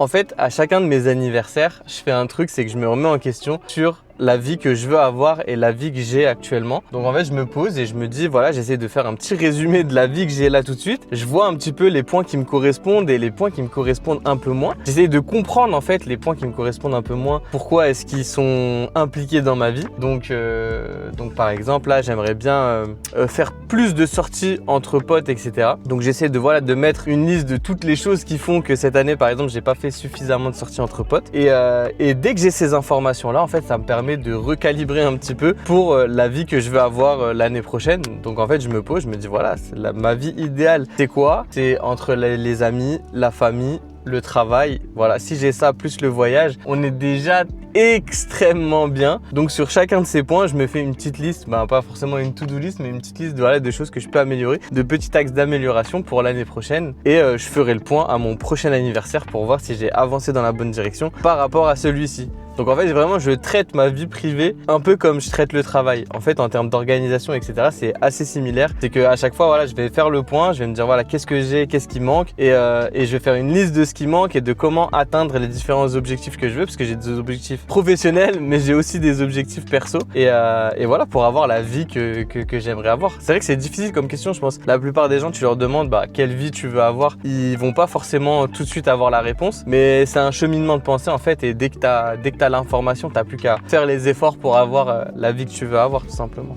En fait, à chacun de mes anniversaires, je fais un truc, c'est que je me remets en question sur la vie que je veux avoir et la vie que j'ai actuellement. Donc en fait, je me pose et je me dis, voilà, j'essaie de faire un petit résumé de la vie que j'ai là tout de suite. Je vois un petit peu les points qui me correspondent et les points qui me correspondent un peu moins. J'essaie de comprendre en fait les points qui me correspondent un peu moins. Pourquoi est-ce qu'ils sont impliqués dans ma vie. Donc par exemple, là, j'aimerais bien faire plus de sorties entre potes, etc. Donc j'essaie de mettre une liste de toutes les choses qui font que cette année, par exemple, j'ai pas fait suffisamment de sorties entre potes. Et dès que j'ai ces informations-là, en fait, ça me permet de recalibrer un petit peu pour la vie que je veux avoir l'année prochaine. Donc en fait, je me pose, je me dis voilà, ma vie idéale, c'est quoi? C'est entre les amis, la famille, le travail. Voilà, si j'ai ça plus le voyage, on est déjà extrêmement bien. Donc sur chacun de ces points, je me fais une petite liste, pas forcément une to-do list, mais une petite liste de choses que je peux améliorer, de petits axes d'amélioration pour l'année prochaine. Et je ferai le point à mon prochain anniversaire pour voir si j'ai avancé dans la bonne direction par rapport à celui-ci. Donc en fait, vraiment, je traite ma vie privée un peu comme je traite le travail. En fait, en termes d'organisation, etc., c'est assez similaire. C'est qu'à chaque fois, voilà, je vais faire le point, je vais me dire, voilà, qu'est-ce que j'ai, qu'est-ce qui manque, et je vais faire une liste de ce qui manque et de comment atteindre les différents objectifs que je veux, parce que j'ai des objectifs professionnels, mais j'ai aussi des objectifs perso. Et voilà, pour avoir la vie que j'aimerais avoir. C'est vrai que c'est difficile comme question, je pense. La plupart des gens, tu leur demandes quelle vie tu veux avoir, ils vont pas forcément tout de suite avoir la réponse, mais c'est un cheminement de pensée en fait, et dès que t'as l'information, t'as plus qu'à faire les efforts pour avoir la vie que tu veux avoir tout simplement.